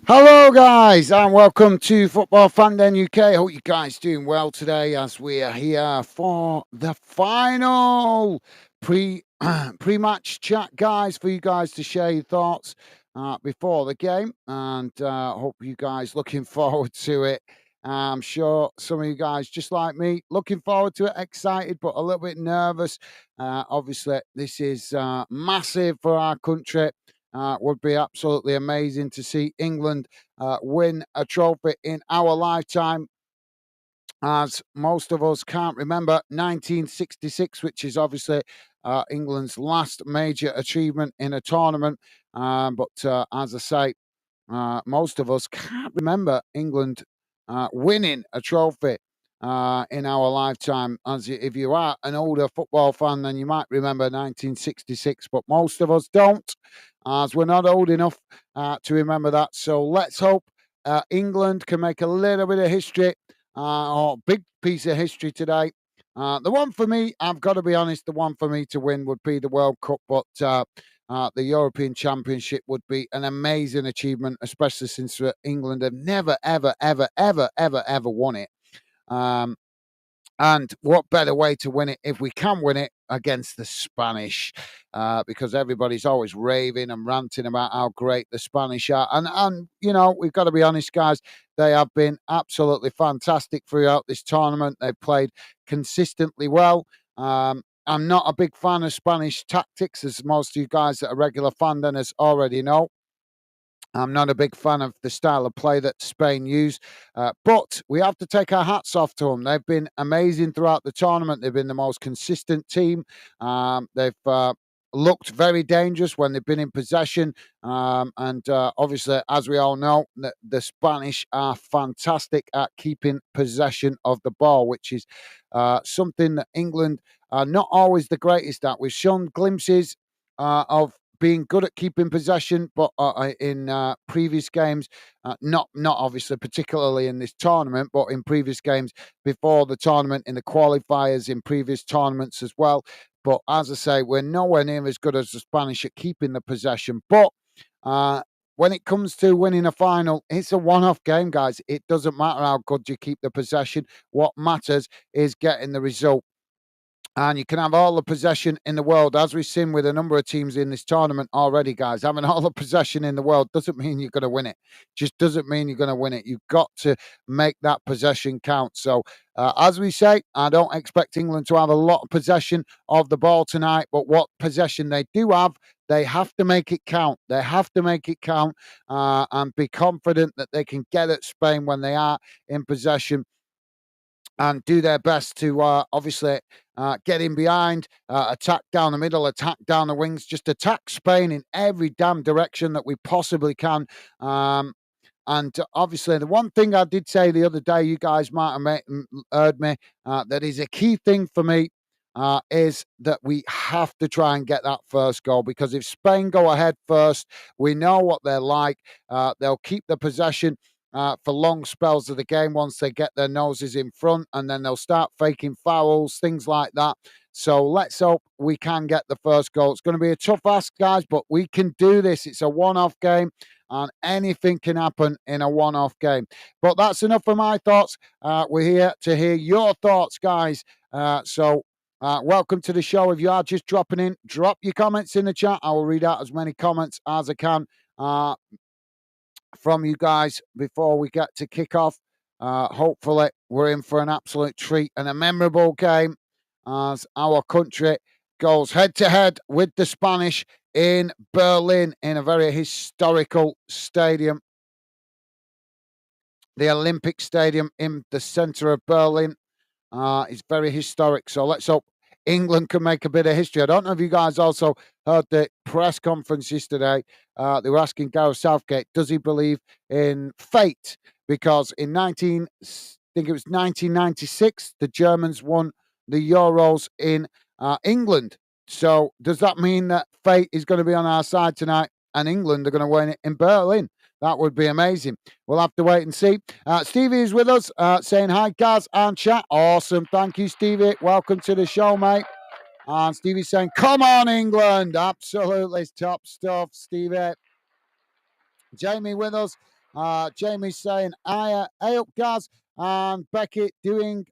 Hello, guys, and welcome to Football Fandom UK. Hope you guys doing well today as we are here for the final pre pre-match chat, guys, for you guys to share your thoughts before the game, and hope you guys looking forward to it. I'm sure some of you guys, just like me, looking forward to it, excited but a little bit nervous. Obviously, this is massive for our country. Would be absolutely amazing to see England win a trophy in our lifetime. As most of us can't remember 1966, which is obviously England's last major achievement in a tournament. But as I say, most of us can't remember England winning a trophy in our lifetime. If you are an older football fan, then you might remember 1966, but most of us don't, as we're not old enough to remember that. So let's hope England can make a little bit of history, or big piece of history today. The one for me, I've got to be honest, the one for me to win would be the World Cup, but the European Championship would be an amazing achievement, especially since England have never, ever, ever, ever, ever, ever won it. Um, and what better way to win it if we can win it against the Spanish? Because everybody's always raving and ranting about how great the Spanish are. And you know, we've got to be honest, guys, they have been absolutely fantastic throughout this tournament. They've played consistently well. I'm not a big fan of Spanish tactics, as most of you guys that are regular fandom already know. I'm not a big fan of the style of play that Spain use, but we have to take our hats off to them. They've been amazing throughout the tournament. They've been the most consistent team. They've looked very dangerous when they've been in possession. And obviously, as we all know, the Spanish are fantastic at keeping possession of the ball, which is something that England are not always the greatest at. We've shown glimpses of being good at keeping possession, but in previous games, not obviously particularly in this tournament, but in previous games before the tournament, in the qualifiers, in previous tournaments as well. But as I say, we're nowhere near as good as the Spanish at keeping the possession. But uh, when it comes to winning a final, it's a one-off game, guys. It doesn't matter how good you keep the possession. What matters is getting the result. And you can have all the possession in the world, as we've seen with a number of teams in this tournament already, guys. Having all the possession in the world doesn't mean you're going to win it. Just doesn't mean you're going to win it. You've got to make that possession count. So, as we say, I don't expect England to have a lot of possession of the ball tonight, but what possession they do have, they have to make it count. They have to make it count and be confident that they can get at Spain when they are in possession and do their best to obviously get in behind, attack down the middle, attack down the wings, just attack Spain in every damn direction that we possibly can. And obviously, the one thing I did say the other day, you guys might have heard me, that is a key thing for me. Is that we have to try and get that first goal, because if Spain go ahead first, we know what they're like. They'll keep the possession for long spells of the game once they get their noses in front, and then they'll start faking fouls, things like that. So let's hope we can get the first goal. It's going to be a tough ask, guys, but we can do this. It's a one-off game, and anything can happen in a one-off game. But that's enough for my thoughts. We're here to hear your thoughts, guys. Welcome to the show. If you are just dropping in, drop your comments in the chat. I will read out as many comments as I can from you guys before we get to kick off. Hopefully, we're in for an absolute treat and a memorable game as our country goes head to head with the Spanish in Berlin in a very historical stadium, the Olympic Stadium in the center of Berlin. It's very historic. So let's hope England can make a bit of history. I don't know if you guys also heard the press conference yesterday. They were asking Gareth Southgate, does he believe in fate? Because in I think it was 1996, the Germans won the Euros in England. So does that mean that fate is going to be on our side tonight and England are going to win it in Berlin? That would be amazing. We'll have to wait and see. Stevie is with us saying hi, Gaz and chat. Awesome. Thank you, Stevie. Welcome to the show, mate. And Stevie's saying, come on, England. Absolutely top stuff, Stevie. Jamie with us. Jamie's saying, hey up, Gaz and Becky doing.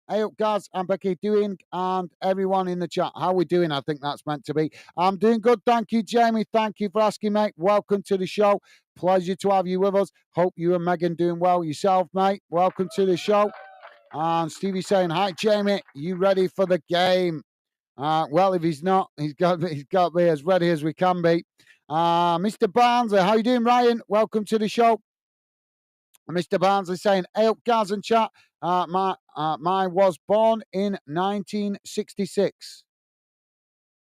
Hey up, Gaz and Becky doing, and everyone in the chat. How we doing? I think that's meant to be. I'm doing good. Thank you, Jamie. Thank you for asking, mate. Welcome to the show. Pleasure to have you with us. Hope you and Megan doing well yourself, mate. Welcome to the show. And Stevie saying, hi, Jamie. You ready for the game? Well, if he's not, he's got to be as ready as we can be. Mr. Barnsley, how you doing, Ryan? Welcome to the show. Mr. Barnsley saying, hey up, Gaz and chat. My was born in 1966.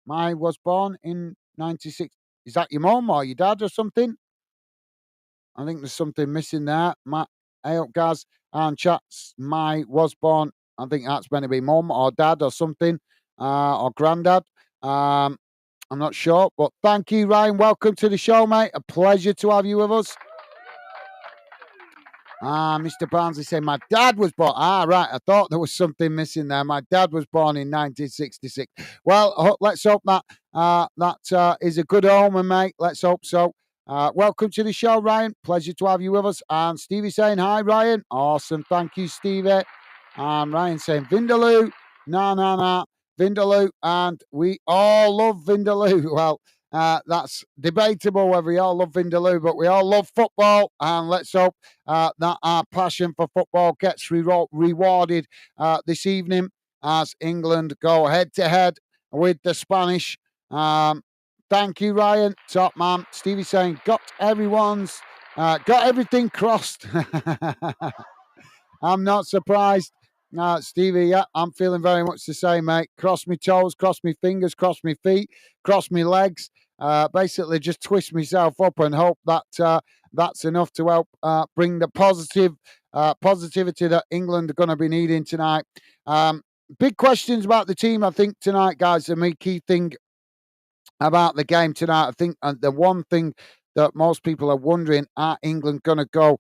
My was born in 96. Is that your mum or your dad or something? I think there's something missing there. Hey up, Gaz and chats. My was born. I think that's meant to be mum or dad or something, or granddad. I'm not sure, but thank you, Ryan. Welcome to the show, mate. A pleasure to have you with us. Mr. Barnsley saying, my dad was born. Right. I thought there was something missing there. My dad was born in 1966. Well, let's hope that that is a good omen, mate. Let's hope so. Welcome to the show, Ryan. Pleasure to have you with us. And Stevie saying, hi, Ryan. Awesome. Thank you, Stevie. Ryan saying, Vindaloo. No. Vindaloo. And we all love Vindaloo. Well, that's debatable whether we all love Vindaloo, but we all love football. And let's hope that our passion for football gets rewarded this evening as England go head to head with the Spanish. Thank you, Ryan. Top man. Stevie saying, got everything crossed. I'm not surprised. Stevie, yeah, I'm feeling very much the same, mate. Cross my toes, cross my fingers, cross my feet, cross my legs. Basically, just twist myself up and hope that that's enough to help bring the positivity that England are going to be needing tonight. Big questions about the team, I think, tonight, guys. The main key thing about the game tonight, I think the one thing that most people are wondering, are England going to go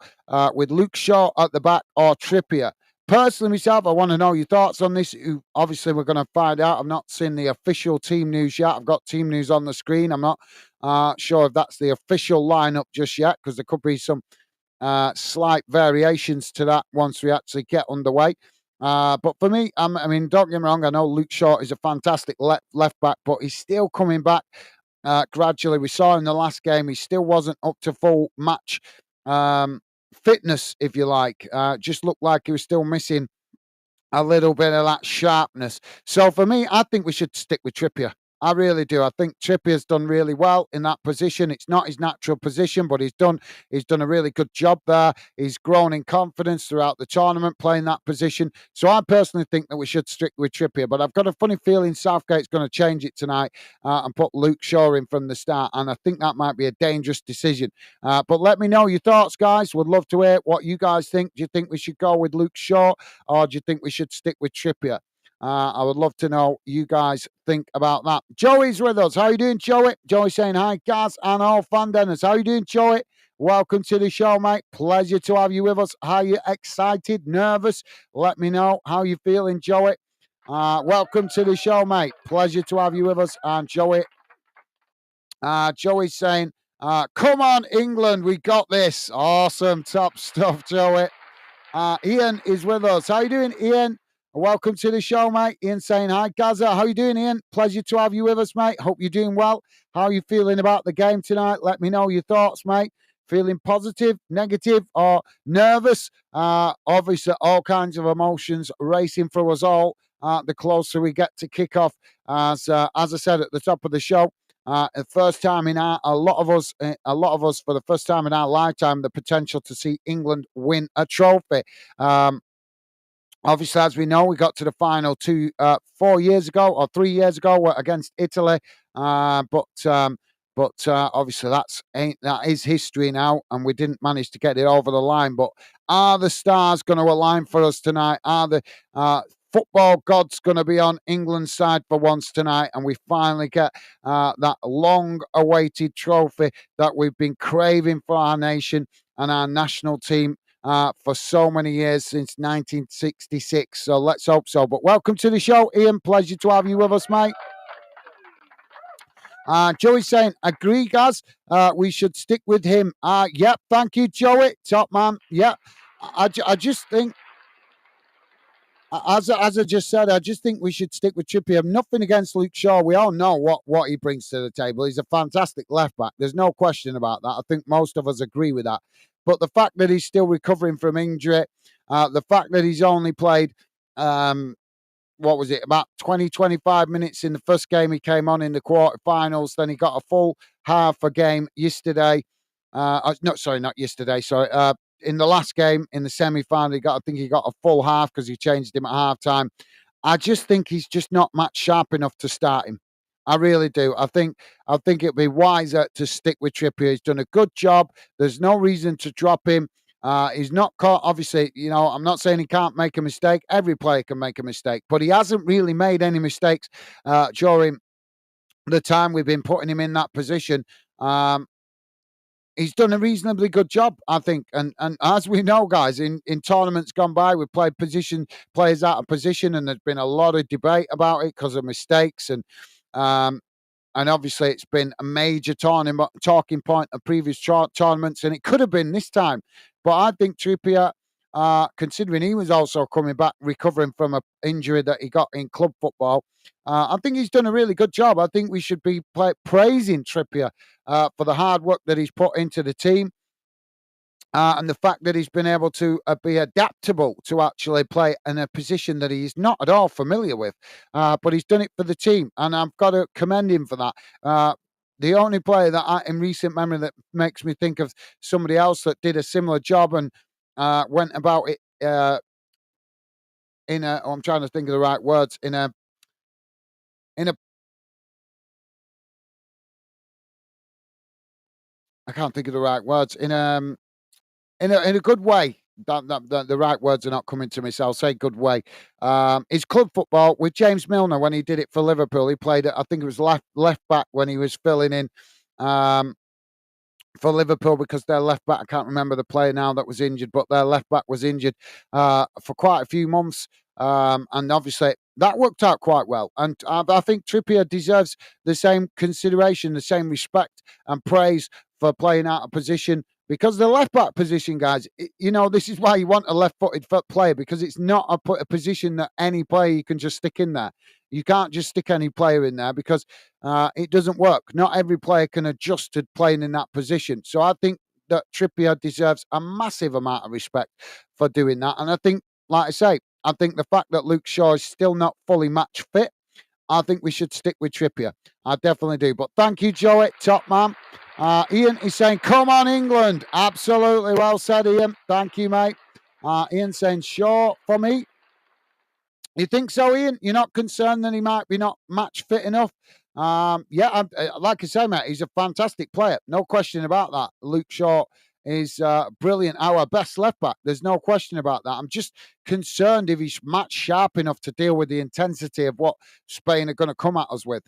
with Luke Shaw at the back or Trippier? Personally, myself, I want to know your thoughts on this. Obviously, we're going to find out. I've not seen the official team news yet. I've got team news on the screen. I'm not sure if that's the official lineup just yet, because there could be some slight variations to that once we actually get underway. But for me, I mean, don't get me wrong. I know Luke Shaw is a fantastic left back, but he's still coming back gradually. We saw in the last game he still wasn't up to full match fitness, if you like. Just looked like he was still missing a little bit of that sharpness. So for me, I think we should stick with Trippier. I really do. I think Trippier's done really well in that position. It's not his natural position, but he's done a really good job there. He's grown in confidence throughout the tournament playing that position. So I personally think that we should stick with Trippier. But I've got a funny feeling Southgate's going to change it tonight and put Luke Shaw in from the start. And I think that might be a dangerous decision. But let me know your thoughts, guys. Would love to hear what you guys think. Do you think we should go with Luke Shaw, or do you think we should stick with Trippier? I would love to know you guys think about that. Joey's with us. How you doing, Joey? Joey saying hi, Gaz and all fan Dennis. How you doing, Joey? Welcome to the show, mate. Pleasure to have you with us. How you excited, nervous? Let me know how you feeling, Joey. Welcome to the show, mate. Pleasure to have you with us. And Joey's saying, come on, England, we got this. Awesome, top stuff, Joey. Ian is with us. How you doing, Ian? Welcome to the show, mate. Ian saying hi. Gaza, how you doing, Ian? Pleasure to have you with us, mate. Hope you're doing well. How are you feeling about the game tonight? Let me know your thoughts, mate. Feeling positive, negative, or nervous? Obviously, all kinds of emotions racing through us all the closer we get to kick off. As I said at the top of the show, the first time in a lot of us for the first time in our lifetime, the potential to see England win a trophy. Obviously, as we know, we got to the final 4 years ago or 3 years ago against Italy, but obviously that is history now, and we didn't manage to get it over the line. But are the stars going to align for us tonight? Are the football gods going to be on England's side for once tonight, and we finally get that long-awaited trophy that we've been craving for our nation and our national team for so many years, since 1966. So let's hope so. But welcome to the show, Ian. Pleasure to have you with us, mate. Joey's saying, agree, Gaz. We should stick with him. Yep, thank you, Joey. Top man. Yep. I just think, as I just said, I just think we should stick with Trippier. Nothing against Luke Shaw. We all know what he brings to the table. He's a fantastic left back. There's no question about that. I think most of us agree with that. But the fact that he's still recovering from injury, the fact that he's only played what was it, about 20, 25 minutes in the first game he came on in the quarterfinals. Then he got a full half a game yesterday. Not yesterday, sorry. In the last game, in the semi-final, I think he got a full half because he changed him at halftime. I just think he's just not match sharp enough to start him. I really do. I think it'd be wiser to stick with Trippier. He's done a good job. There's no reason to drop him. He's not caught. Obviously, I'm not saying he can't make a mistake. Every player can make a mistake, but he hasn't really made any mistakes during the time we've been putting him in that position. He's done a reasonably good job, I think. And as we know, guys, in tournaments gone by, we've played players out of position, and there's been a lot of debate about it because of mistakes. And obviously, it's been a major talking point of previous tournaments, and it could have been this time. But I think Trippier, considering he was also coming back, recovering from an injury that he got in club football, I think he's done a really good job. I think we should be praising Trippier for the hard work that he's put into the team. And the fact that he's been able to be adaptable to actually play in a position that he's not at all familiar with, but he's done it for the team, and I've got to commend him for that. The only player that in recent memory that makes me think of somebody else that did a similar job and went about it I'm trying to think of the right words, in a I can't think of the right words, in a good way. The right words are not coming to me, so I'll say good way. His club football with James Milner when he did it for Liverpool. He played, I think it was left back when he was filling in for Liverpool because their left back, I can't remember the player now that was injured, but their left back was injured for quite a few months. And obviously that worked out quite well. And I think Trippier deserves the same consideration, the same respect and praise for playing out of position. Because the left back position, guys, this is why you want a left-footed player, because it's not a position that any player you can just stick in there. You can't just stick any player in there because it doesn't work. Not every player can adjust to playing in that position. So I think that Trippier deserves a massive amount of respect for doing that. And I think, like I say, I think the fact that Luke Shaw is still not fully match fit, I think we should stick with Trippier. I definitely do. But thank you, Joey, top man. Ian is saying, come on, England. Absolutely well said, Ian. Thank you, mate. Ian saying, Shaw for me. You think so, Ian? You're not concerned that he might be not match fit enough? Like I say, mate, he's a fantastic player. No question about that. Luke Shaw is brilliant. Our best left back. There's no question about that. I'm just concerned if he's match sharp enough to deal with the intensity of what Spain are going to come at us with.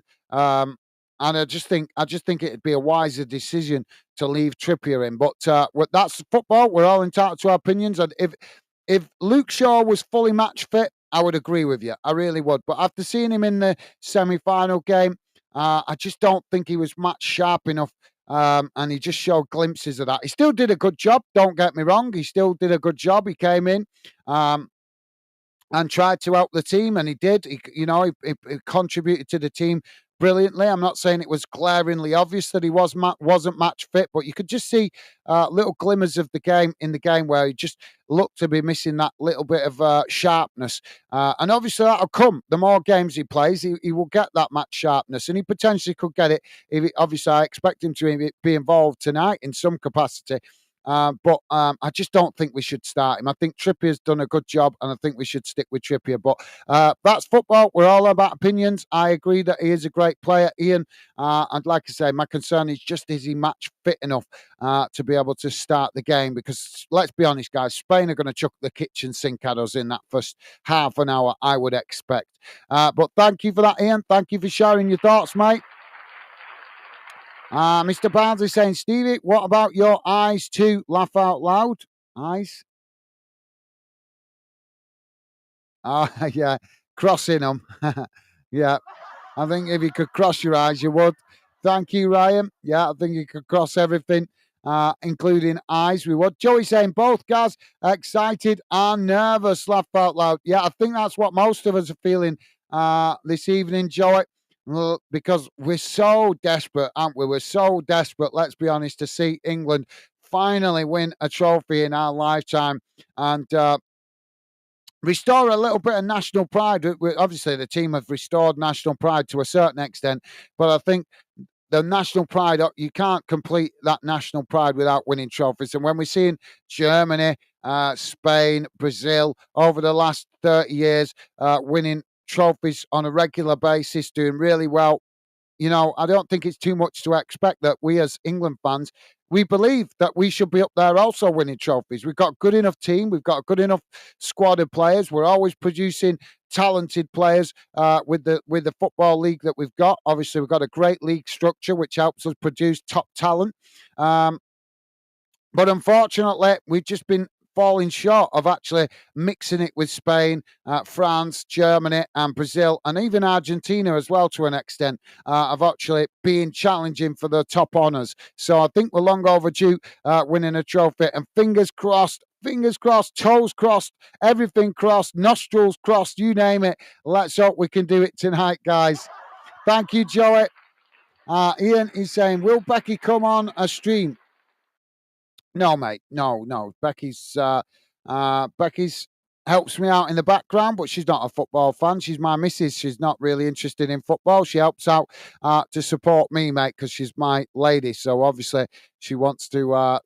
And I just think it'd be a wiser decision to leave Trippier in. But that's football. We're all entitled to our opinions. And if Luke Shaw was fully match fit, I would agree with you. I really would. But after seeing him in the semi-final game, I just don't think he was match sharp enough. And he just showed glimpses of that. He still did a good job. Don't get me wrong. He still did a good job. He came in and tried to help the team, and he did. He contributed to the team brilliantly. I'm not saying it was glaringly obvious that he wasn't match fit, but you could just see little glimmers of the game in the game where he just looked to be missing that little bit of sharpness. And obviously that'll come. The more games he plays, he will get that match sharpness, and he potentially could get it. Obviously, I expect him to be involved tonight in some capacity. But I just don't think we should start him. I think Trippier's done a good job, and I think we should stick with Trippier. But that's football. We're all about opinions. I agree that he is a great player, Ian. And like I say, my concern is just is he match fit enough to be able to start the game? Because let's be honest, guys, Spain are going to chuck the kitchen sink at us in that first half an hour, I would expect. But thank you for that, Ian. Thank you for sharing your thoughts, mate. Mr. Barnes is saying, Stevie, what about your eyes too? Laugh out loud. Eyes? Yeah, crossing them. Yeah, I think if you could cross your eyes, you would. Thank you, Ryan. Yeah, I think you could cross everything, including eyes. We would. Joey saying both guys excited and nervous. Laugh out loud. Yeah, I think that's what most of us are feeling this evening, Joey. Because we're so desperate, aren't we? We're so desperate, let's be honest, to see England finally win a trophy in our lifetime and restore a little bit of national pride. Obviously, the team have restored national pride to a certain extent, but I think the national pride, you can't complete that national pride without winning trophies. And when we're seeing Germany, Spain, Brazil over the last 30 years winning trophies on a regular basis, doing really well, I don't think it's too much to expect that we as England fans, we believe that we should be up there also winning trophies. We've got a good enough team. We've got a good enough squad of players. We're always producing talented players with the football league that we've got. Obviously, we've got a great league structure which helps us produce top talent. But unfortunately, we've just been falling short of actually mixing it with Spain, France, Germany, and Brazil, and even Argentina as well to an extent, of actually being challenging for the top honours. So I think we're long overdue winning a trophy, and fingers crossed, toes crossed, everything crossed, nostrils crossed, you name it. Let's hope we can do it tonight, guys. Thank you, Joey. Ian is saying, will Becky come on a stream? No, mate. No, no. Becky's helps me out in the background, but she's not a football fan. She's my missus. She's not really interested in football. She helps out to support me, mate, because she's my lady. So obviously she wants to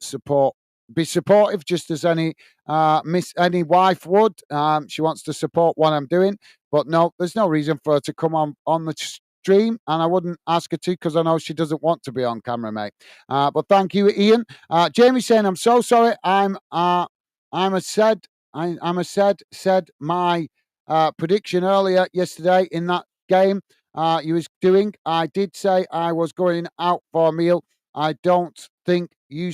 be supportive, just as any wife would. She wants to support what I'm doing, but no, there's no reason for her to come on the stream, and I wouldn't ask her to because I know she doesn't want to be on camera, mate. But thank you, Ian. Jamie saying, "I'm so sorry. I'm a said my prediction earlier yesterday in that game you was doing. I did say I was going out for a meal. I don't think you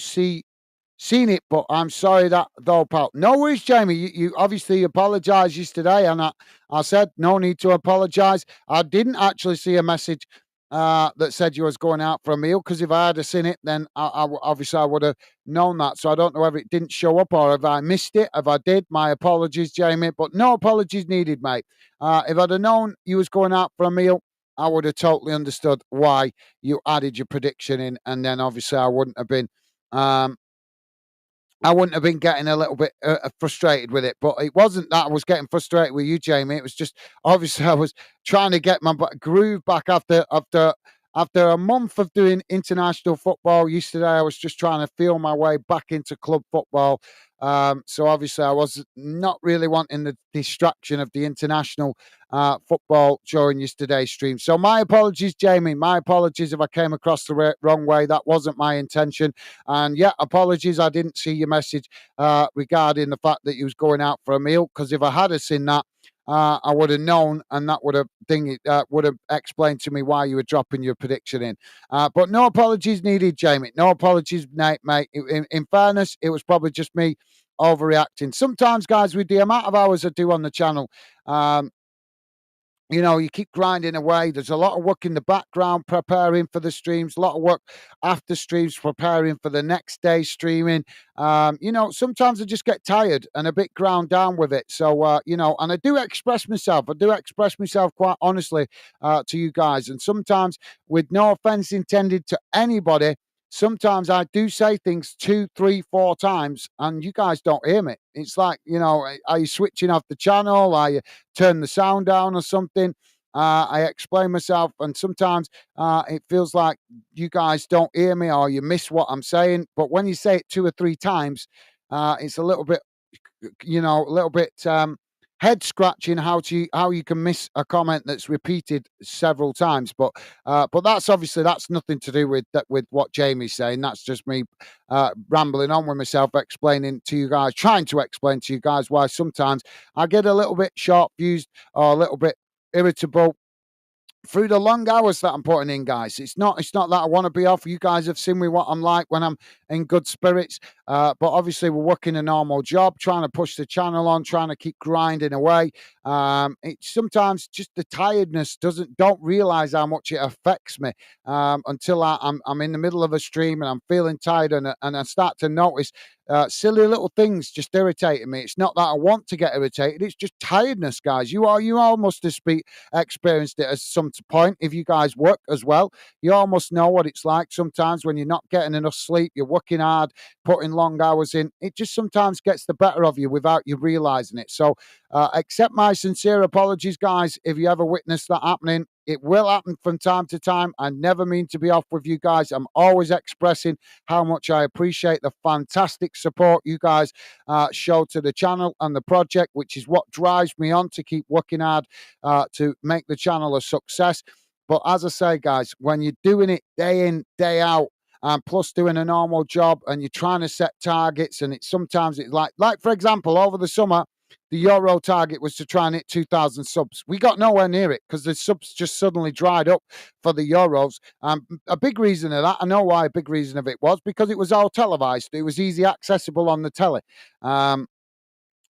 seen it, but I'm sorry that though, pal. No worries, Jamie. You obviously apologised yesterday, and I said no need to apologise. I didn't actually see a message that said you was going out for a meal, because if I had seen it, then obviously I would have known that. So I don't know whether it didn't show up or if I missed it. If I did, my apologies, Jamie. But no apologies needed, mate. If I'd have known you was going out for a meal, I would have totally understood why you added your prediction in, and then obviously Um, I wouldn't have been getting a little bit frustrated with it. But it wasn't that I was getting frustrated with you, Jamie. It was just obviously I was trying to get my groove back after a month of doing international football. Yesterday, I was just trying to feel my way back into club football. So obviously, I was not really wanting the distraction of the international football during yesterday's stream. So my apologies, Jamie. My apologies if I came across the wrong way. That wasn't my intention. And yeah, apologies. I didn't see your message regarding the fact that you was going out for a meal. Because if I had seen that, I would have known, and that would have explained to me why you were dropping your prediction in. But no apologies needed, Jamie. No apologies, mate. In fairness, it was probably just me overreacting. Sometimes, guys, with the amount of hours I do on the channel, you keep grinding away. There's a lot of work in the background preparing for the streams, a lot of work after streams preparing for the next day streaming. Sometimes I just get tired and a bit ground down with it. So, and I do express myself. I do express myself quite honestly to you guys. And sometimes, with no offense intended to anybody, sometimes I do say things 2, 3, 4 times, and you guys don't hear me. It's like, are you switching off the channel? Are you turn the sound down or something? I explain myself, and sometimes it feels like you guys don't hear me or you miss what I'm saying. But when you say it 2 or 3 times, it's a little bit, head scratching how you can miss a comment that's repeated several times. But that's nothing to do with what Jamie's saying. That's just me rambling on with myself, trying to explain to you guys why sometimes I get a little bit sharp fused or a little bit irritable through the long hours that I'm putting in, guys. It's not that I want to be off. You guys have seen me what I'm like when I'm in good spirits. But obviously we're working a normal job, trying to push the channel on, trying to keep grinding away. It's sometimes just the tiredness don't realize how much it affects me until I'm in the middle of a stream and I'm feeling tired and I start to notice silly little things just irritating me. It's not that I want to get irritated; it's just tiredness, guys. You almost experienced it at some point. If you guys work as well, you almost know what it's like sometimes when you're not getting enough sleep, you're working hard, putting long hours in. It just sometimes gets the better of you without you realizing it. So, accept my sincere apologies, guys, if you ever witness that happening. It will happen from time to time. I never mean to be off with you guys. I'm always expressing how much I appreciate the fantastic support you guys show to the channel and the project, which is what drives me on to keep working hard to make the channel a success. But as I say, guys, when you're doing it day in, day out, and plus doing a normal job, and you're trying to set targets, and it's like for example, over the summer, the Euro target was to try and hit 2,000 subs. We got nowhere near it because the subs just suddenly dried up for the Euros. A big reason of that, I know why a big reason of it was because it was all televised. It was easy accessible on the telly. Um,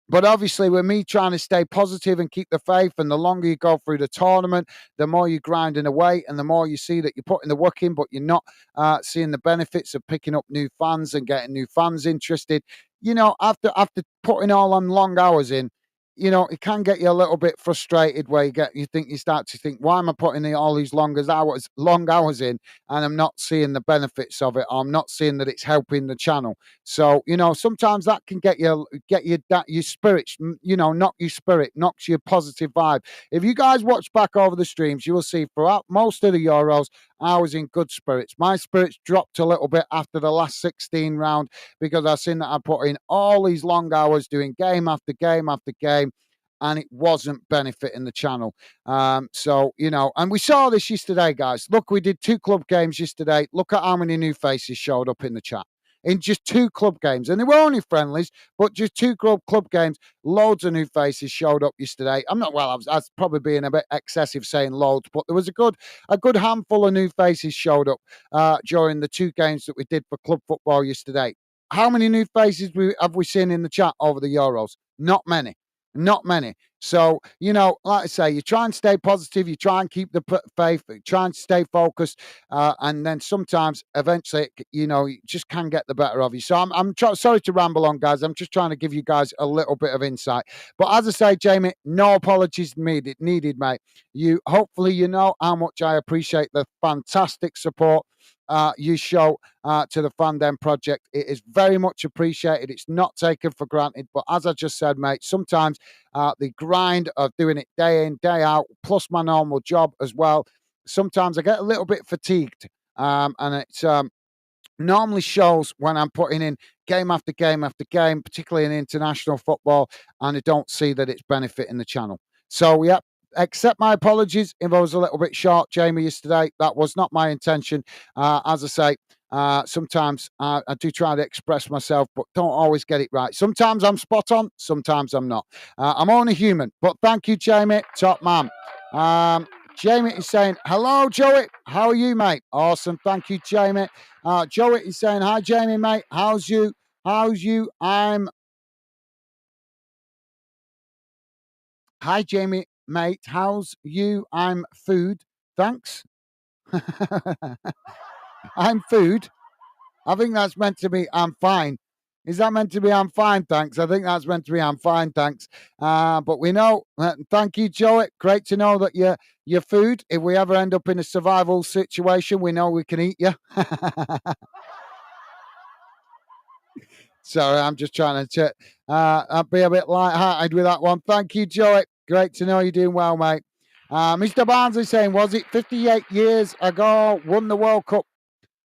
but obviously, with me trying to stay positive and keep the faith, and the longer you go through the tournament, the more you're grinding away, and the more you see that you're putting the work in, but you're not seeing the benefits of picking up new fans and getting new fans interested. After putting all them long hours in, it can get you a little bit frustrated where you start to think, why am I putting all these long hours in, and I'm not seeing the benefits of it, or I'm not seeing that it's helping the channel. So, sometimes that can get your spirits, knock your spirit, knocks your positive vibe. If you guys watch back over the streams, you will see throughout most of the Euros, I was in good spirits. My spirits dropped a little bit after the last 16 round because I've seen that I put in all these long hours doing game after game after game, and it wasn't benefiting the channel. And we saw this yesterday, guys. Look, we did 2 club games yesterday. Look at how many new faces showed up in the chat in just 2 club games. And they were only friendlies, but just 2 club games. Loads of new faces showed up yesterday. I was probably being a bit excessive saying loads, but there was a good handful of new faces showed up during the 2 games that we did for club football yesterday. How many new faces have we seen in the chat over the Euros? Not many. Not many. So, like I say, you try and stay positive, you try and keep the faith, you try and stay focused, and then sometimes, eventually, you just can get the better of you. So sorry to ramble on, guys. I'm just trying to give you guys a little bit of insight. But as I say, Jamie, no apologies needed, mate. Hopefully, you know how much I appreciate the fantastic support you show to the Fandom project. It is very much appreciated. It's not taken for granted. But as I just said, mate, sometimes the grind of doing it day in, day out, plus my normal job as well, sometimes I get a little bit fatigued. And it's normally shows when I'm putting in game after game after game, particularly in international football, and I don't see that it's benefiting the channel. So, yeah, accept my apologies if I was a little bit short, Jamie, yesterday. That was not my intention. As I say, sometimes I do try to express myself, but don't always get it right. Sometimes I'm spot on, sometimes I'm not. I'm only human. But thank you, Jamie, top man. Jamie is saying, hello, Joey. How are you, mate? Awesome. Thank you, Jamie. Joey is saying, hi, Jamie, mate. How's you? Hi, Jamie, mate. How's you? I'm food. Thanks. I'm food. I think that's meant to be I'm fine. Is that meant to be I'm fine, thanks? I think that's meant to be I'm fine, thanks. But we know. Thank you, Joey. Great to know that you're food. If we ever end up in a survival situation, we know we can eat you. Sorry, I'm just trying to be a bit light-hearted with that one. Thank you, Joey. Great to know you're doing well, mate. Mr. Barnes is saying, was it 58 years ago won the World Cup?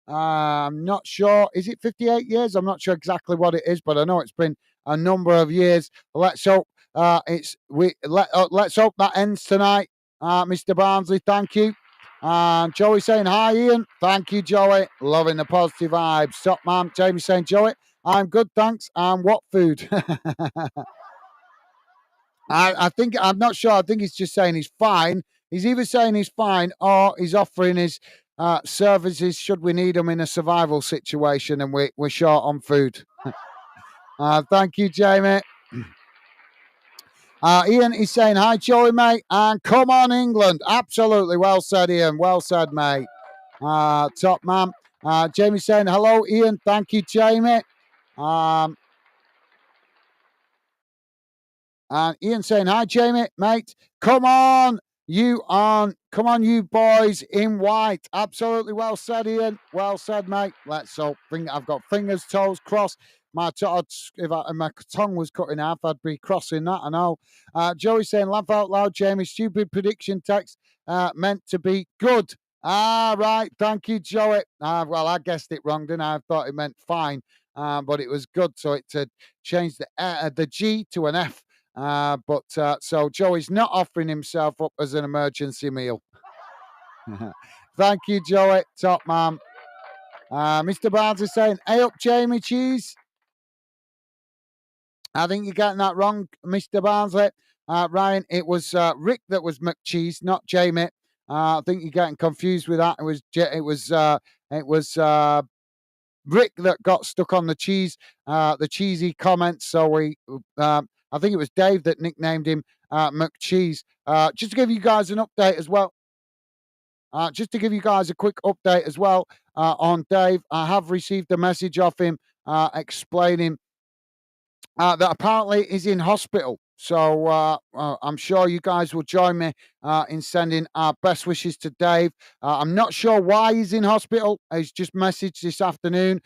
I'm not sure. Is it 58 years? I'm not sure exactly what it is, but I know it's been a number of years. Let's hope let's hope that ends tonight. Mr. Barnsley, thank you. Joey saying hi, Ian. Thank you, Joey. Loving the positive vibes. Top man. Jamie saying, Joey, I'm good, thanks. And what food? I think I'm not sure. I think he's just saying he's fine. He's either saying he's fine or he's offering his services should we need them in a survival situation and we're short on food. Thank you, Jamie. Ian is saying, hi, Joey, mate, and come on, England. Absolutely. Well said, Ian. Well said, mate. Top man. Jamie saying, hello, Ian. Thank you, Jamie. And Ian saying, hi, Jamie, mate. Come on, you boys in white. Absolutely well said, Ian. Well said, mate. Let's hope. I've got fingers, toes crossed. My tongue was cut in half, I'd be crossing that. I know. Joey saying, laugh out loud, Jamie. Stupid prediction text meant to be good. Right. Thank you, Joey. Well, I guessed it wrong, didn't I? I thought it meant fine, but it was good. So it changed the G to an F. So Joey's not offering himself up as an emergency meal. Thank you, Joey. Top man. Mr. Barnes is saying, hey up, Jamie Cheese. I think you're getting that wrong, Mr. Barnsley. Ryan, it was Rick that was McCheese, not Jamie. I think you're getting confused with that. It was Rick that got stuck on the cheesy comments. So I think it was Dave that nicknamed him McCheese. Just to give you guys an update as well. Just to give you guys a quick update as well on Dave, I have received a message off him explaining that apparently he's in hospital. So I'm sure you guys will join me in sending our best wishes to Dave. I'm not sure why he's in hospital. He's just messaged this afternoon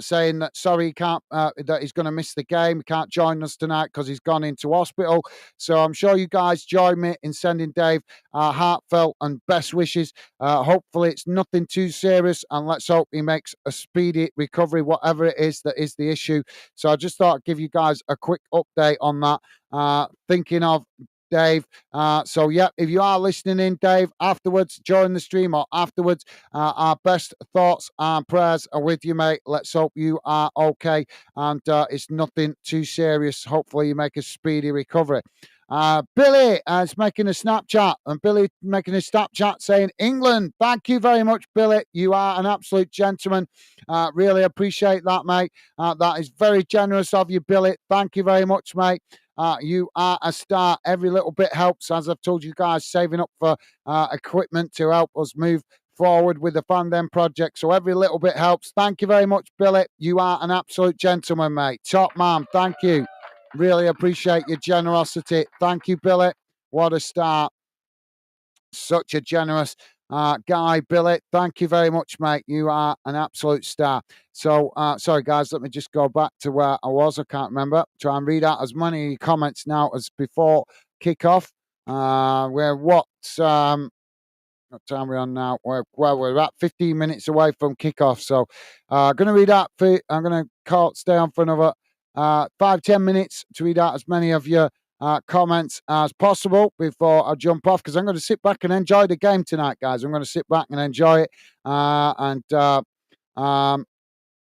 saying that sorry he can't, that he's going to miss the game. He can't join us tonight because he's gone into hospital. So I'm sure you guys join me in sending Dave heartfelt and best wishes. Hopefully it's nothing too serious, and let's hope he makes a speedy recovery, whatever it is that is the issue. So I just thought I'd give you guys a quick update on that. Thinking of Dave. So, yeah, if you are listening in, Dave, afterwards, during the stream or afterwards, our best thoughts and prayers are with you, mate. Let's hope you are okay and it's nothing too serious. Hopefully you make a speedy recovery. Billy is making a Snapchat, and Billy making a Snapchat saying, England, thank you very much, Billy. You are an absolute gentleman. Really appreciate that, mate. That is very generous of you, Billy. Thank you very much, mate. You are a star. Every little bit helps, as I've told you guys, saving up for equipment to help us move forward with the Fandom project. So every little bit helps. Thank you very much, Billy. You are an absolute gentleman, mate. Top man. Thank you. Really appreciate your generosity. Thank you, Billy. What a start. Such a generous guy, Billy. Thank you very much, mate. You are an absolute star. So, sorry, guys, let me just go back to where I was. I can't remember. Try and read out as many comments now as before kickoff. What time are we on now? We're about 15 minutes away from kickoff. So, I'm going to read out. I'm going to stay on for another 5-10 minutes to read out as many of your comments as possible before I jump off, because I'm going to sit back and enjoy the game tonight, guys. I'm going to sit back and enjoy it and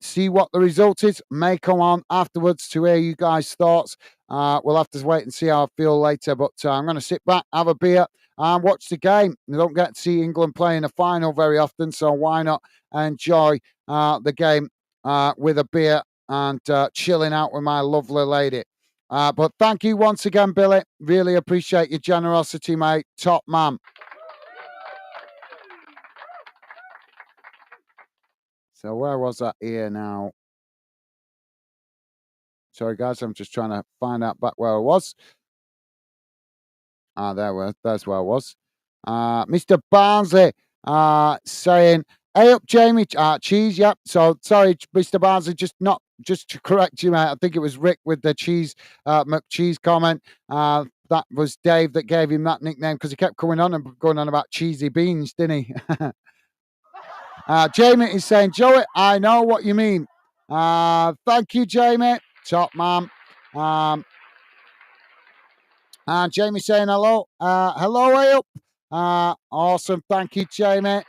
see what the result is. May come on afterwards to hear you guys' thoughts. We'll have to wait and see how I feel later, but I'm going to sit back, have a beer and watch the game. You don't get to see England play in a final very often, so why not enjoy the game with a beer and chilling out with my lovely lady. But thank you once again, Billy. Really appreciate your generosity, mate. Top man. So where was that here now? Sorry, guys, I'm just trying to find out back where I was. There's where I was. Mr. Barnsley saying, hey up, Jamie. Cheese, yep. So sorry, Mr. Barnsley, just to correct you, mate. I think it was Rick with the cheese, McCheese comment. That was Dave that gave him that nickname because he kept going on about cheesy beans, didn't he? Jamie is saying, Joey, I know what you mean. Thank you, Jamie. Top man. And Jamie saying hello. Hello, hey up. Awesome. Thank you, Jamie.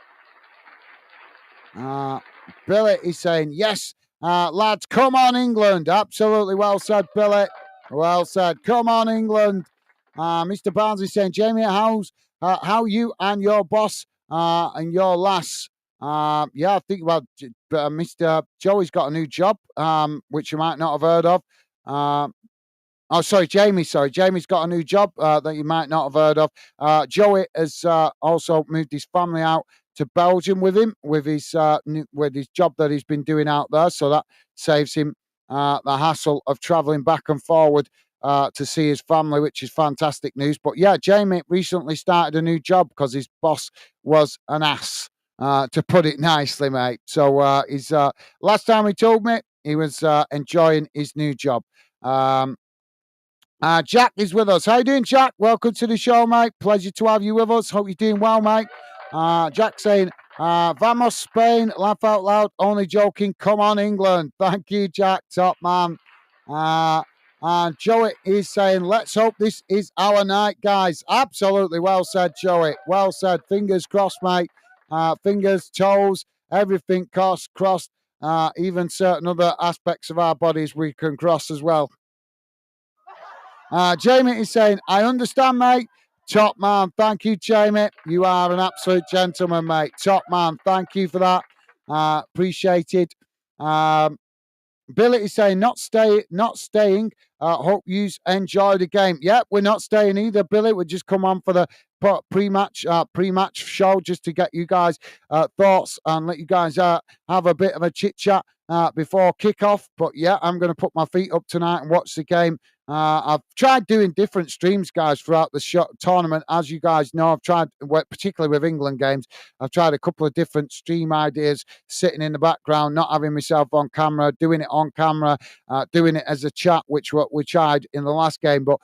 Billy is saying, yes, lads, come on, England. Absolutely well said, Billy. Well said. Come on, England. Mr. Barnes is saying, Jamie, how's how you and your boss and your lass. Yeah, I think Mr. Joey's got a new job, which you might not have heard of. Oh, sorry, Jamie. Sorry, Jamie's got a new job that you might not have heard of. Joey has also moved his family out to Belgium with him, with his job that he's been doing out there. So that saves him the hassle of travelling back and forward to see his family, which is fantastic news. But yeah, Jamie recently started a new job because his boss was an ass, to put it nicely, mate. So his last time he told me he was enjoying his new job. Jack is with us. How you doing, Jack? Welcome to the show, mate. Pleasure to have you with us. Hope you're doing well, mate. Jack saying, Vamos Spain, laugh out loud, only joking. Come on, England. Thank you, Jack, top man. And Joey is saying, let's hope this is our night, guys. Absolutely well said, Joey. Well said. Fingers crossed, mate. Fingers, toes, everything crossed. Even certain other aspects of our bodies we can cross as well. Jamie is saying, I understand, mate. Top man. Thank you, Jamie. You are an absolute gentleman, mate. Top man. Thank you for that. Appreciate it. Billy is saying, not staying. Hope you enjoy the game. Yep, we're not staying either, Billy. We just come on for the pre-match show just to get you guys thoughts and let you guys have a bit of a chit chat before kickoff. But yeah, I'm going to put my feet up tonight and watch the game. I've tried doing different streams, guys, throughout the tournament. As you guys know, I've tried, particularly with England games, I've tried a couple of different stream ideas, sitting in the background, not having myself on camera, doing it on camera, doing it as a chat, which we tried in the last game. But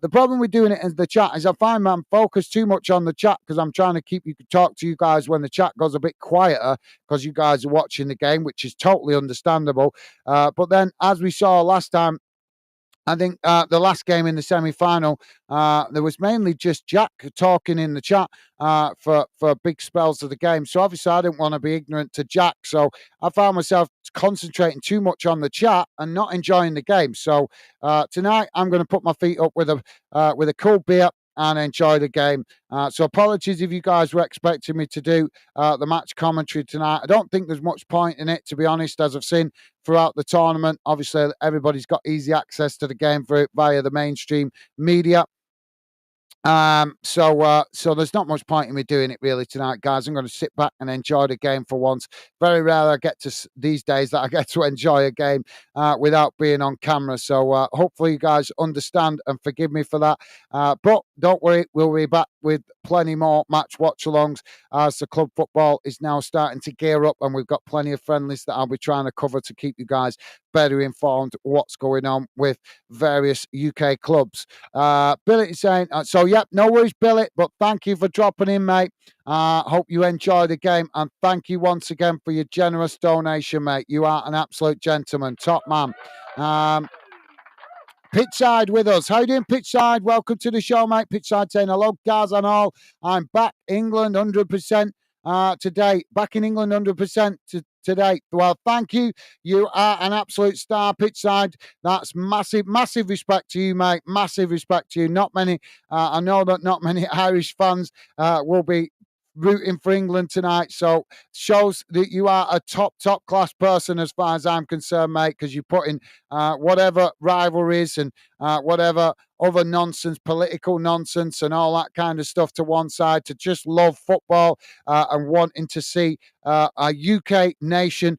the problem with doing it as the chat is I find I'm focused too much on the chat because I'm trying to talk to you guys when the chat goes a bit quieter because you guys are watching the game, which is totally understandable. But then, as we saw last time, I think the last game in the semi-final, there was mainly just Jack talking in the chat for big spells of the game. So obviously I didn't want to be ignorant to Jack. So I found myself concentrating too much on the chat and not enjoying the game. So tonight I'm going to put my feet up with a cool beer and enjoy the game. So apologies if you guys were expecting me to do the match commentary tonight. I don't think there's much point in it, to be honest, as I've seen throughout the tournament. Obviously, everybody's got easy access to the game via the mainstream media. So there's not much point in me doing it really tonight, guys. I'm going to sit back and enjoy the game for once. Very rare I get to these days that I get to enjoy a game without being on camera. So hopefully you guys understand and forgive me for that. But don't worry, we'll be back with plenty more match watch-alongs as the club football is now starting to gear up, and we've got plenty of friendlies that I'll be trying to cover to keep you guys better informed what's going on with various UK clubs. Billy is saying, so yep, no worries, Billy, but thank you for dropping in, mate. Hope you enjoy the game, and thank you once again for your generous donation, mate. You are an absolute gentleman, top man. Pitchside with us. How you doing, Pitchside? Welcome to the show, mate. Pitchside saying, hello, guys and all. I'm back, England, 100% today. Back in England, 100% today. Well, thank you. You are an absolute star, Pitchside. That's massive respect to you, mate. Massive respect to you. Not many, I know that not many Irish fans will be rooting for England tonight. So shows that you are a top class person as far as I'm concerned, mate, because you put in whatever rivalries and whatever other nonsense, political nonsense and all that kind of stuff to one side to just love football and wanting to see a UK nation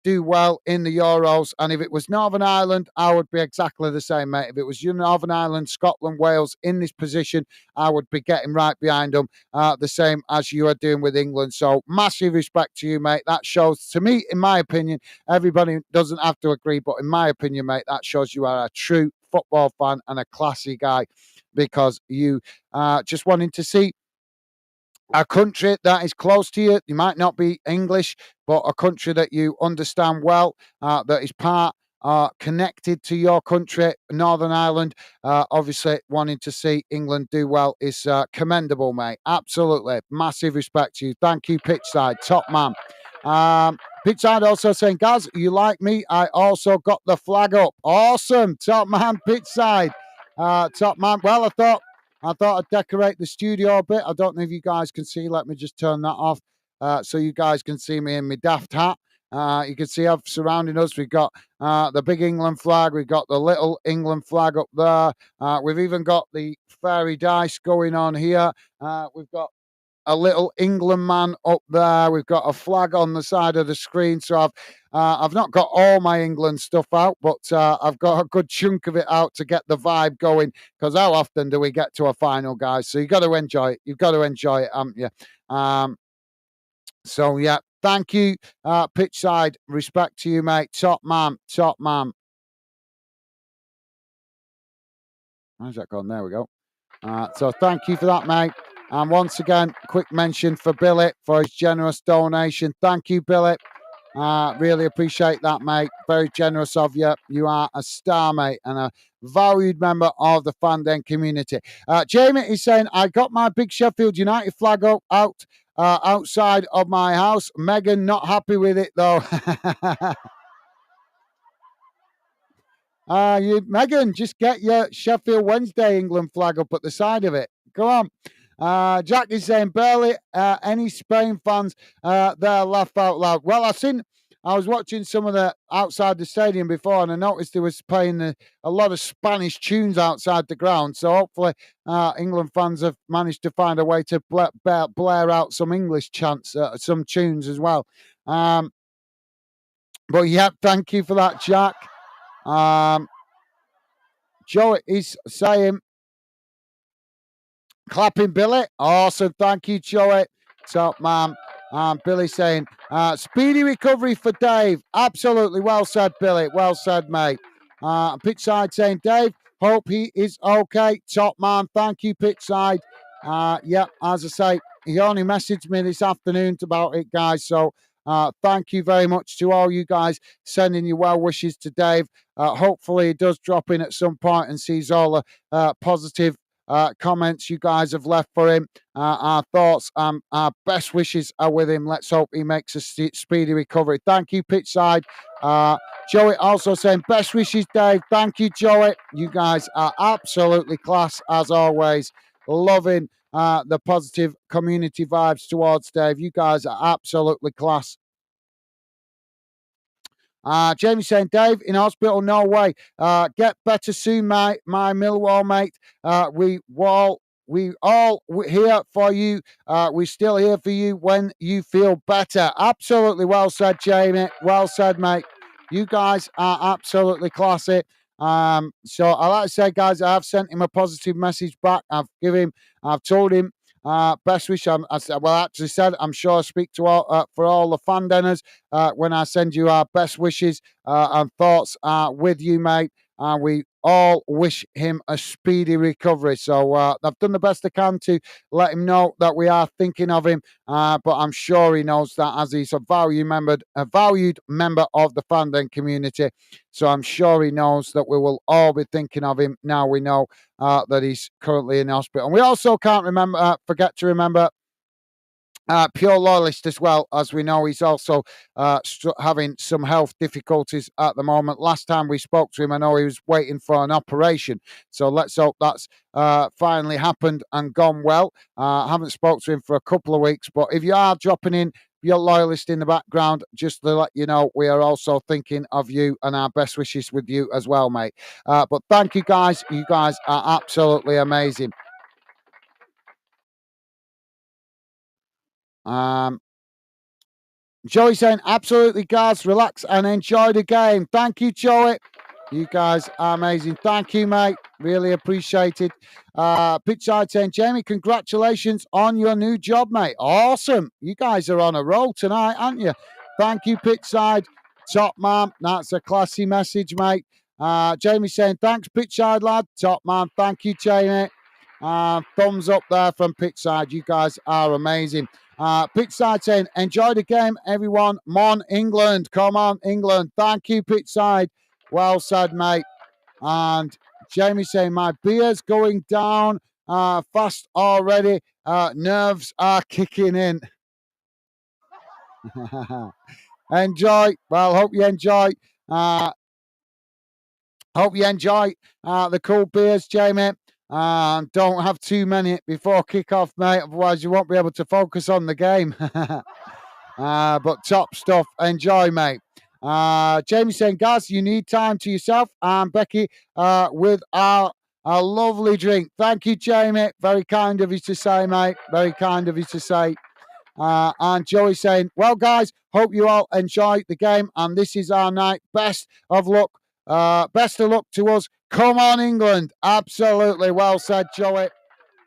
do well in the Euros. And if it was Northern Ireland, I would be exactly the same, mate. If it was Northern Ireland, Scotland, Wales in this position, I would be getting right behind them the same as you are doing with England. So massive respect to you, mate. That shows, to me, in my opinion, everybody doesn't have to agree, but in my opinion, mate, that shows you are a true football fan and a classy guy because you just wanting to see a country that is close to you. You might not be English, but a country that you understand well, that is part connected to your country, Northern Ireland. Obviously, wanting to see England do well is commendable, mate. Absolutely. Massive respect to you. Thank you, Pitchside. Top man. Pitchside also saying, guys, you like me? I also got the flag up. Awesome. Top man, Pitchside. Top man. Well, I thought I thought I'd decorate the studio a bit. I don't know if you guys can see. Let me just turn that off so you guys can see me in my daft hat. You can see surrounding us, we've got the big England flag. We've got the little England flag up there. We've even got the fairy dice going on here. We've got a little England man up there. We've got a flag on the side of the screen. So I've not got all my England stuff out, but I've got a good chunk of it out to get the vibe going. Because how often do we get to a final, guys? So you've got to enjoy it. You've got to enjoy it, haven't you? So yeah, thank you, pitchside. Respect to you, mate. Top man, top man. How's that gone? There we go. So thank you for that, mate. And once again, quick mention for Billy for his generous donation. Thank you, Billy. Really appreciate that, mate. Very generous of you. You are a star, mate, and a valued member of the Fandom community. Jamie is saying, I got my big Sheffield United flag out outside of my house. Megan not happy with it, though. Megan, just get your Sheffield Wednesday England flag up at the side of it. Go on. Jack is saying, barely any Spain fans there laugh out loud. Well, I was watching some of the outside the stadium before, and I noticed they was playing a lot of Spanish tunes outside the ground. So hopefully, England fans have managed to find a way to blare out some English chants, some tunes as well. But yeah, thank you for that, Jack. Joe is saying, clapping Billy. Awesome. Thank you, Joey. Top man. Billy saying, speedy recovery for Dave. Absolutely. Well said, Billy. Well said, mate. Pitchside saying, Dave, hope he is okay. Top man. Thank you, Pitchside. Yeah, as I say, he only messaged me this afternoon about it, guys. So thank you very much to all you guys sending your well wishes to Dave. Hopefully he does drop in at some point and sees all the positive comments you guys have left for him. Our thoughts and our best wishes are with him. Let's hope he makes a speedy recovery. Thank you, Pitchside. Joey also saying, best wishes, Dave. Thank you, Joey. You guys are absolutely class as always. Loving the positive community vibes towards Dave. You guys are absolutely class. Jamie saying, Dave, in hospital, no way. Get better soon, my Millwall mate. We all here for you. We're still here for you when you feel better. Absolutely well said, Jamie. Well said, mate. You guys are absolutely classy. So I like to say, guys, I have sent him a positive message back. I've told him best wish. I actually said I'm sure I speak to all for all the fan dinners when I send you our best wishes and thoughts with you, mate. We all wish him a speedy recovery. So I've done the best I can to let him know that we are thinking of him. But I'm sure he knows that as he's a valued member of the fandom community. So I'm sure he knows that we will all be thinking of him. Now we know that he's currently in hospital. And we also can't forget to remember Pure Loyalist as well. As we know, he's also having some health difficulties at the moment. Last time we spoke to him, I know he was waiting for an operation. So let's hope that's finally happened and gone well. I haven't spoke to him for a couple of weeks, but if you are dropping in your Loyalist in the background, just to let you know, we are also thinking of you and our best wishes with you as well, mate. But thank you, guys. You guys are absolutely amazing. Joey saying, absolutely, guys, relax and enjoy the game. Thank you, Joey. You guys are amazing. Thank you, mate. Really appreciate it. Pitchside saying, Jamie, congratulations on your new job, mate. Awesome. You guys are on a roll tonight, aren't you? Thank you, Pitchside. Top man. That's a classy message, mate. Jamie saying, thanks, Pitchside, lad. Top man. Thank you, Jamie. Thumbs up there from Pitchside. You guys are amazing. Pitchside saying, enjoy the game, everyone. Mon England. Come on, England. Thank you, Pitchside. Well said, mate. And Jamie saying, my beer's going down fast already. Nerves are kicking in. Enjoy. Well, hope you enjoy. Hope you enjoy the cool beers, Jamie. And don't have too many before kick-off, mate. Otherwise, you won't be able to focus on the game. But top stuff. Enjoy, mate. Jamie saying, guys, you need time to yourself. And Becky with our lovely drink. Thank you, Jamie. Very kind of you to say, mate. Very kind of you to say. And Joey saying, well, guys, hope you all enjoy the game. And this is our night. Best of luck. Best of luck to us. Come on, England. Absolutely. Well said, Joey.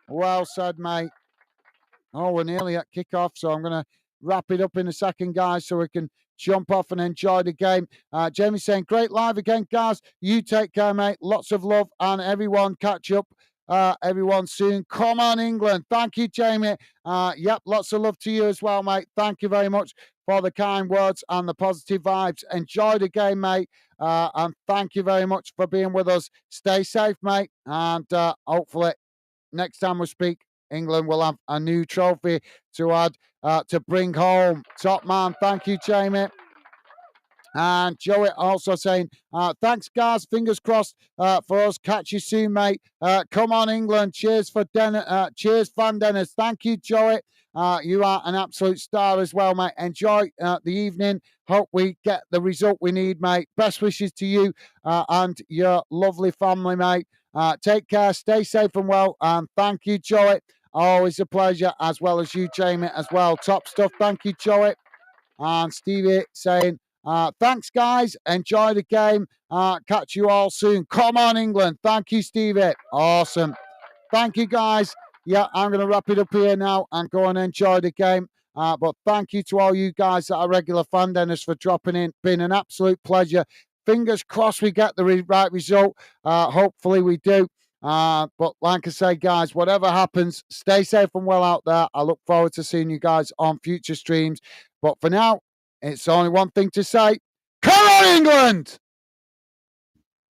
Well said, mate. Oh, we're nearly at kickoff, so I'm going to wrap it up in a second, guys, so we can jump off and enjoy the game. Jamie saying, great live again, guys. You take care, mate. Lots of love, and everyone catch up. Everyone soon. Come on, England. Thank you, Jamie. Yep, lots of love to you as well, mate. Thank you very much for the kind words and the positive vibes. Enjoy the game, mate. And thank you very much for being with us. Stay safe, mate. And hopefully next time we speak, England will have a new trophy to add to bring home. Top man. Thank you, Jamie. And Joey also saying, thanks, guys. Fingers crossed for us. Catch you soon, mate. Come on, England. Cheers for cheers, Van Dennis. Thank you, Joey. You are an absolute star as well, mate. Enjoy the evening. Hope we get the result we need, mate. Best wishes to you and your lovely family, mate. Take care. Stay safe and well. And thank you, Joey. Always a pleasure, as well as you, Jamie, as well. Top stuff. Thank you, Joey. And Stevie saying, thanks, guys. Enjoy the game. Catch you all soon. Come on, England. Thank you, Stevie. Awesome. Thank you, guys. Yeah, I'm going to wrap it up here now and go and enjoy the game. But thank you to all you guys that are regular fan denners for dropping in. Been an absolute pleasure. Fingers crossed we get the right result. Hopefully we do. But like I say, guys, whatever happens, stay safe and well out there. I look forward to seeing you guys on future streams. But for now, it's only one thing to say. Come on, England!